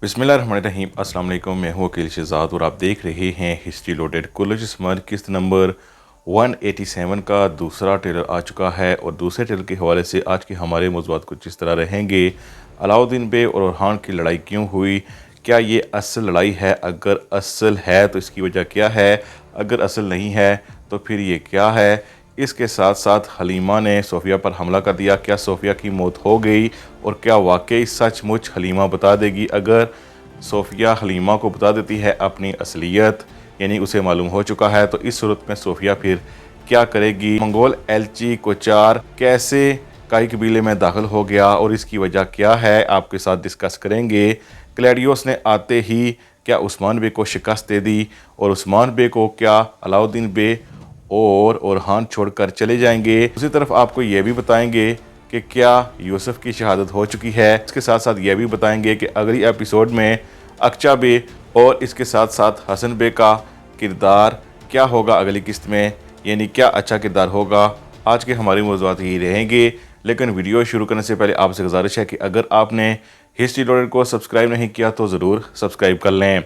बिस्मिल्लाहिर्रहमानिर्रहीम। अस्सलाम वालेकुम। मैं हूँ वकील शहजाद और आप देख रहे हैं हिस्ट्री लोडेड। कुल्लू स्मर किस्त नंबर 187 का दूसरा ट्रेलर आ चुका है और दूसरे ट्रेलर के हवाले से आज के हमारे मौज़ूआत कुछ इस तरह रहेंगे। अलाउद्दीन बे और ओरहान की लड़ाई क्यों हुई, क्या ये असल लड़ाई है, अगर असल है तो इसकी वजह क्या है, अगर असल नहीं है तो फिर ये क्या है। इसके साथ साथ हलीमा ने सोफिया पर हमला कर दिया, क्या सोफिया की मौत हो गई और क्या वाकई सचमुच हलीमा बता देगी। अगर सोफिया हलीमा को बता देती है अपनी असलियत, यानी उसे मालूम हो चुका है, तो इस सूरत में सोफिया फिर क्या करेगी। मंगोल एलची कोचार कैसे काई कबीले में दाखिल हो गया और इसकी वजह क्या है, आपके साथ डिस्कस करेंगे। क्लैडियोस ने आते ही क्या उस्मान बे को शिकस्त दे दी और उस्मान बे को क्या अलाउद्दीन बे और ओरहान छोड़कर चले जाएंगे। दूसरी तरफ आपको ये भी बताएंगे कि क्या यूसुफ की शहादत हो चुकी है। इसके साथ साथ ये भी बताएंगे कि अगली एपिसोड में अक्चा बे और इसके साथ साथ हसन बे का किरदार क्या होगा अगली किस्त में, यानी क्या अच्छा किरदार होगा। आज के हमारे मौज़ूआत ही रहेंगे, लेकिन वीडियो शुरू करने से पहले आपसे गुजारिश है कि अगर आपने हिस्ट्री लोडेड को सब्सक्राइब नहीं किया तो ज़रूर सब्सक्राइब कर लें।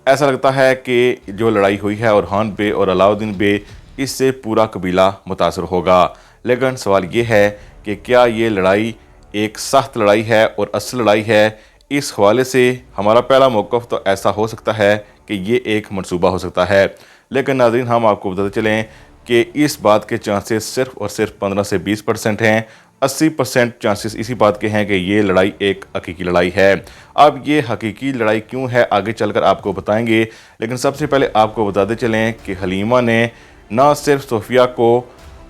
ऐसा लगता है कि जो लड़ाई हुई है ओरहान बे और अलाउद्दीन बे, इससे पूरा कबीला मुतासर होगा। लेकिन सवाल ये है कि क्या ये लड़ाई एक सख्त लड़ाई है और असल लड़ाई है। इस हवाले से हमारा पहला मौक़िफ़ तो ऐसा हो सकता है कि ये एक मंसूबा हो सकता है, लेकिन नाज़रीन हम आपको बताते चलें कि इस बात के चांसेस सिर्फ़ और सिर्फ 15 से 20% हैं। 80% चांसेस इसी बात के हैं कि ये लड़ाई एक हकीकी लड़ाई है। अब ये हकीकी लड़ाई क्यों है आगे चलकर आपको बताएंगे, लेकिन सबसे पहले आपको बताते चलें कि हलीमा ने न सिर्फ सोफिया को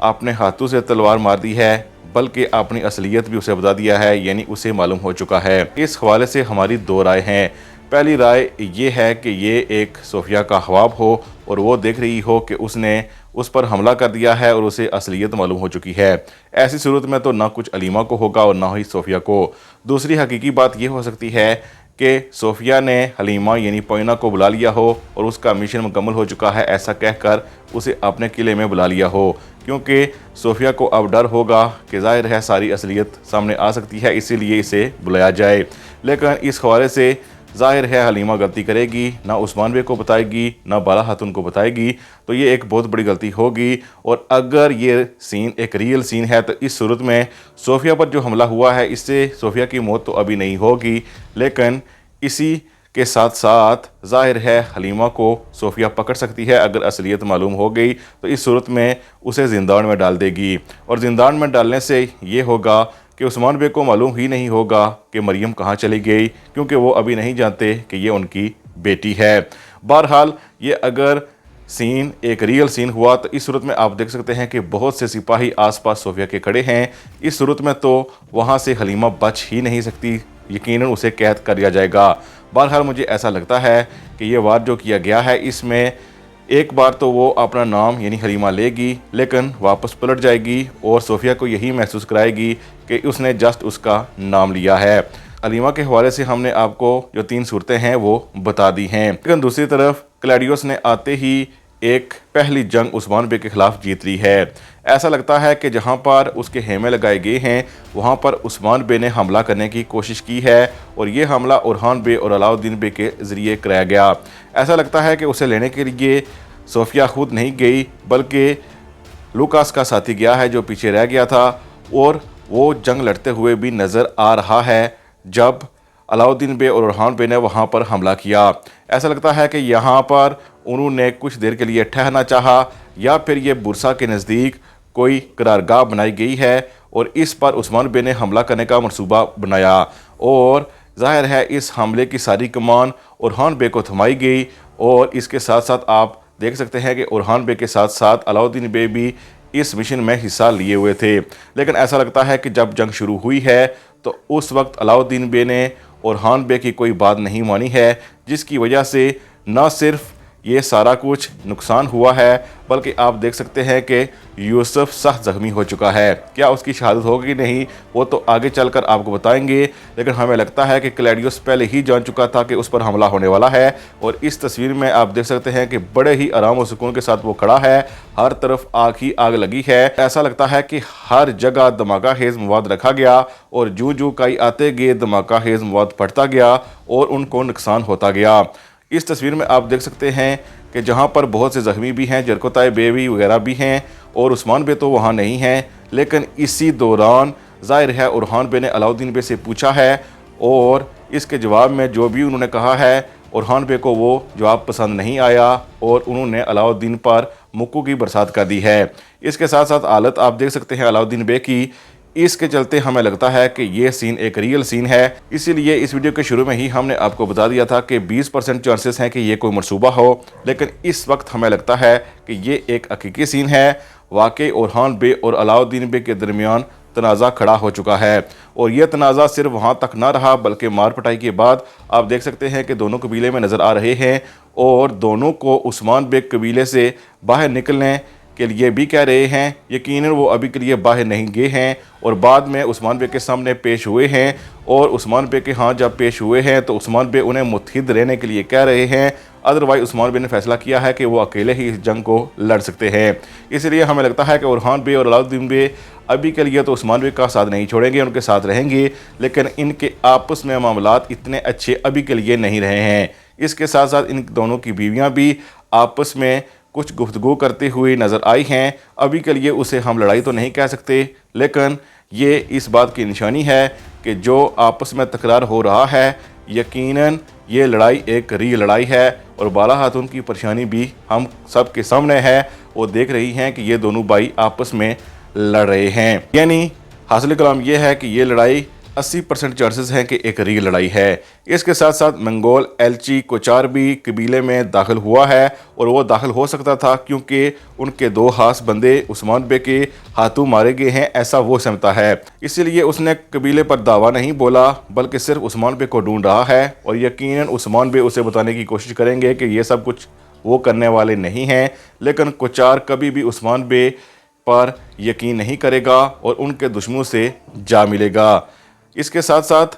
अपने हाथों से तलवार मार दी है, बल्कि अपनी असलियत भी उसे बता दिया है, यानी उसे मालूम हो चुका है। इस हवाले से हमारी दो राय हैं। पहली राय ये है कि ये एक सोफिया का ख्वाब हो और वो देख रही हो कि उसने उस पर हमला कर दिया है और उसे असलियत मालूम हो चुकी है। ऐसी सूरत में तो ना कुछ अलीमा को होगा और ना ही सोफिया को। दूसरी हकीकी बात यह हो सकती है कि सोफिया ने हलीमा यानी पोइना को बुला लिया हो और उसका मिशन मुकम्मल हो चुका है ऐसा कहकर उसे अपने किले में बुला लिया हो, क्योंकि सोफिया को अब डर होगा कि ज़ाहिर है सारी असलियत सामने आ सकती है, इसीलिए इसे बुलाया जाए। लेकिन इस हवाले से ज़ाहिर है हलीमा गलती करेगी, ना उस्मान बे को बताएगी ना बाला खातून को बताएगी, तो ये एक बहुत बड़ी गलती होगी। और अगर ये सीन एक रियल सीन है तो इस सूरत में सोफिया पर जो हमला हुआ है इससे सोफिया की मौत तो अभी नहीं होगी, लेकिन इसी के साथ साथ ज़ाहिर है हलीमा को सोफिया पकड़ सकती है। अगर असलियत मालूम हो गई तो इस सूरत में उसे ज़िंदान में डाल देगी और ज़िंदान में डालने से ये होगा कि उस्मान बे को मालूम ही नहीं होगा कि मरियम कहाँ चली गई, क्योंकि वो अभी नहीं जानते कि ये उनकी बेटी है। बहरहाल ये अगर सीन एक रियल सीन हुआ तो इस सूरत में आप देख सकते हैं कि बहुत से सिपाही आसपास सोफिया के खड़े हैं। इस सूरत में तो वहाँ से हलीमा बच ही नहीं सकती, यकीनन उसे कैद कर लिया जाएगा। बहरहाल मुझे ऐसा लगता है कि ये वार जो किया गया है इसमें एक बार तो वो अपना नाम यानी हलीमा लेगी, लेकिन वापस पलट जाएगी और सोफिया को यही महसूस कराएगी कि उसने जस्ट उसका नाम लिया है। हलीमा के हवाले से हमने आपको जो 3 सूरतें हैं वो बता दी हैं। लेकिन दूसरी तरफ क्लैडियोस ने आते ही एक पहली जंग उस्मान बे के खिलाफ जीत ली है। ऐसा लगता है कि जहां पर उसके हेमे लगाए गए हैं वहां पर उस्मान बे ने हमला करने की कोशिश की है और ये हमला ओरहान बे और अलाउद्दीन बे के ज़रिए कराया गया। ऐसा लगता है कि उसे लेने के लिए सोफिया खुद नहीं गई, बल्कि लूकास का साथी गया है जो पीछे रह गया था, और वो जंग लड़ते हुए भी नज़र आ रहा है जब अलाउद्दीन बे और ओरहान बे ने वहाँ पर हमला किया। ऐसा लगता है कि यहाँ पर उन्होंने कुछ देर के लिए ठहरना चाहा, या फिर ये बुरसा के नज़दीक कोई करारगाह बनाई गई है और इस पर उस्मान बे ने हमला करने का मंसूबा बनाया और ज़ाहिर है इस हमले की सारी कमान ओरहान बे को थमाई गई। और इसके साथ साथ आप देख सकते हैं कि ओरहान बे के साथ साथ अलाउद्दीन बे भी इस मिशन में हिस्सा लिए हुए थे। लेकिन ऐसा लगता है कि जब जंग शुरू हुई है तो उस वक्त अलाउद्दीन बे ने ओरहान बे की कोई बात नहीं मानी है, जिसकी वजह से न सिर्फ ये सारा कुछ नुकसान हुआ है, बल्कि आप देख सकते हैं कि यूसुफ सख्त ज़ख्मी हो चुका है। क्या उसकी शहादत होगी नहीं, वो तो आगे चलकर आपको बताएंगे, लेकिन हमें लगता है कि क्लैडियोस पहले ही जान चुका था कि उस पर हमला होने वाला है। और इस तस्वीर में आप देख सकते हैं कि बड़े ही आराम और सुकून के साथ वो खड़ा है, हर तरफ आग ही आग लगी है। ऐसा लगता है कि हर जगह धमाका हेज मवाद रखा गया और जूं जूं कई आते गए धमाका हेज मवाद फटता गया और उनको नुकसान होता गया। इस तस्वीर में आप देख सकते हैं कि जहां पर बहुत से ज़ख्मी भी हैं, जरकोताए बेवी वगैरह भी हैं और उस्मान बे तो वहां नहीं हैं। लेकिन इसी दौरान ज़ाहिर है उरहान बे ने अलाउद्दीन बे से पूछा है और इसके जवाब में जो भी उन्होंने कहा है, उरहान बे को वो जवाब पसंद नहीं आया और उन्होंने अलाउद्दीन पर मुक्कों की बरसात कर दी है। इसके साथ साथ हालत आप देख सकते हैं अलाउद्दीन बे की, इसके चलते हमें लगता है कि ये सीन एक रियल सीन है। इसीलिए इस वीडियो के शुरू में ही हमने आपको बता दिया था कि 20% चांसेस हैं कि ये कोई मनसूबा हो, लेकिन इस वक्त हमें लगता है कि ये एक हकीकी सीन है। वाकई उरहान बे और अलाउद्दीन बे के दरमियान तनाज़ा खड़ा हो चुका है और यह तनाज़ा सिर्फ वहाँ तक ना रहा, बल्कि मार पिटाई के बाद आप देख सकते हैं कि दोनों कबीले में नज़र आ रहे हैं और दोनों को उस्मान बे कबीले से बाहर निकलने के लिए भी कह रहे हैं। यकीनन वो अभी के लिए बाहर नहीं गए हैं और बाद में उस्मान बे के सामने पेश हुए हैं और उस्मान बे के यहाँ जब पेश हुए हैं तो उस्मान बे उन्हें मुत्तहिद रहने के लिए कह रहे हैं। अदरवाइज उस्मान बे ने फैसला किया है कि वो अकेले ही इस जंग को लड़ सकते हैं। इसलिए हमें लगता है कि उरहान बे और अलाउद्दीन बे अभी के लिए तो उस्मान बे का साथ नहीं छोड़ेंगे, उनके साथ रहेंगे, लेकिन इनके आपस में मामलात इतने अच्छे अभी के लिए नहीं रहे हैं। इसके साथ साथ इन दोनों की बीवियाँ भी आपस में कुछ गुफ्तगू करते हुए नज़र आई हैं। अभी के लिए उसे हम लड़ाई तो नहीं कह सकते, लेकिन ये इस बात की निशानी है कि जो आपस में तकरार हो रहा है यकीनन ये लड़ाई एक रियल लड़ाई है और बाला खातून की परेशानी भी हम सब के सामने है। वो देख रही हैं कि ये दोनों भाई आपस में लड़ रहे हैं, यानी हासिल कलाम ये है कि ये लड़ाई 80% चांसेस हैं कि एक रियल लड़ाई है। इसके साथ साथ मंगोल एलची कोचार भी कबीले में दाखिल हुआ है और वो दाखिल हो सकता था क्योंकि उनके 2 खास बंदे उस्मान बे के हाथों मारे गए हैं, ऐसा वो समझता है। इसीलिए उसने कबीले पर दावा नहीं बोला, बल्कि सिर्फ उस्मान बे को ढूंढ रहा है और यकीनन उस्मान बे उसे बताने की कोशिश करेंगे कि ये सब कुछ वो करने वाले नहीं हैं। लेकिन कोचार कभी भी उस्मान बे पर यकीन नहीं करेगा और उनके दुश्मनों से जा मिलेगा। इसके साथ साथ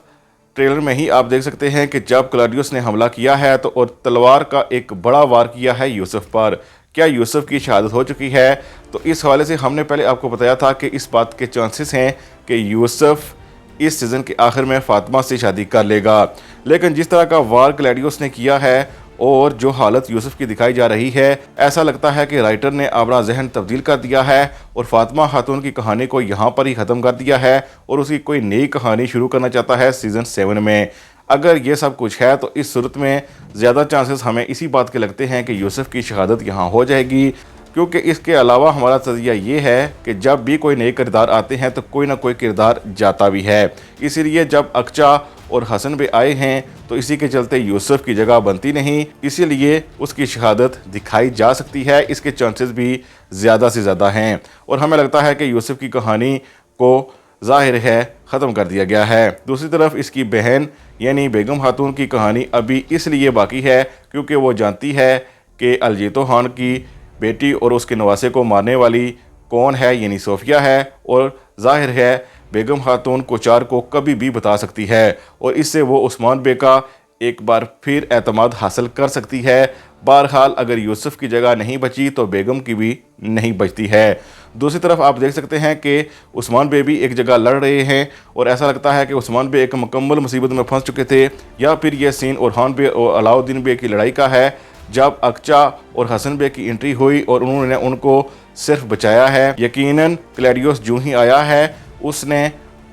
ट्रेलर में ही आप देख सकते हैं कि जब क्लैडियोस ने हमला किया है तो और तलवार का एक बड़ा वार किया है यूसुफ पर। क्या यूसुफ की शहादत हो चुकी है? तो इस हवाले से हमने पहले आपको बताया था कि इस बात के चांसेस हैं कि यूसुफ इस सीज़न के आखिर में फातिमा से शादी कर लेगा। लेकिन जिस तरह का वार क्लैडियोस ने किया है और जो हालत यूसुफ की दिखाई जा रही है, ऐसा लगता है कि राइटर ने अपना जहन तब्दील कर दिया है और फातिमा खातून की कहानी को यहाँ पर ही ख़त्म कर दिया है और उसकी कोई नई कहानी शुरू करना चाहता है सीज़न 7 में। अगर ये सब कुछ है तो इस सूरत में ज़्यादा चांसेस हमें इसी बात के लगते हैं कि यूसुफ की शहादत यहाँ हो जाएगी, क्योंकि इसके अलावा हमारा तज़िया ये है कि जब भी कोई नए किरदार आते हैं तो कोई ना कोई किरदार जाता भी है। इसीलिए जब अक्चा और हसन बे आए हैं तो इसी के चलते यूसुफ की जगह बनती नहीं, इसीलिए उसकी शहादत दिखाई जा सकती है। इसके चांसेस भी ज़्यादा से ज़्यादा हैं और हमें लगता है कि यूसुफ की कहानी को ज़ाहिर है ख़त्म कर दिया गया है। दूसरी तरफ इसकी बहन यानी बेगम खातून की कहानी अभी इसलिए बाकी है क्योंकि वो जानती है कि अलजीतो खान की बेटी और उसके नवासे को मारने वाली कौन है, यानी सोफिया है, और ज़ाहिर है बेगम खातून कोचार को कभी भी बता सकती है और इससे वो उस्मान बे का एक बार फिर एतमाद हासिल कर सकती है। बहरहाल अगर यूसुफ की जगह नहीं बची तो बेगम की भी नहीं बचती है। दूसरी तरफ आप देख सकते हैं कि उस्मान बे भी एक जगह लड़ रहे हैं और ऐसा लगता है कि उस्मान बे एक मुकम्मल मुसीबत में फंस चुके थे, या फिर यह सीन उरहान बे और अलाउद्दीन बे की लड़ाई का है जब अक्चा और हसन बे की एंट्री हुई और उन्होंने उनको सिर्फ बचाया है। यकीनन क्लैडियोस जो ही आया है उसने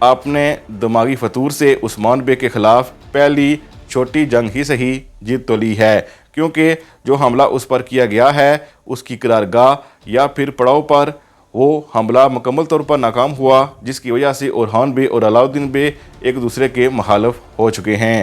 अपने दिमागी फतूर से उस्मान बे के ख़िलाफ़ पहली छोटी जंग ही सही जीत तो ली है, क्योंकि जो हमला उस पर किया गया है उसकी करारगाह या फिर पड़ाव पर वो हमला मुकम्मल तौर पर नाकाम हुआ, जिसकी वजह से उरहान बे और अलाउद्दीन बे एक दूसरे के मुखालिफ हो चुके हैं।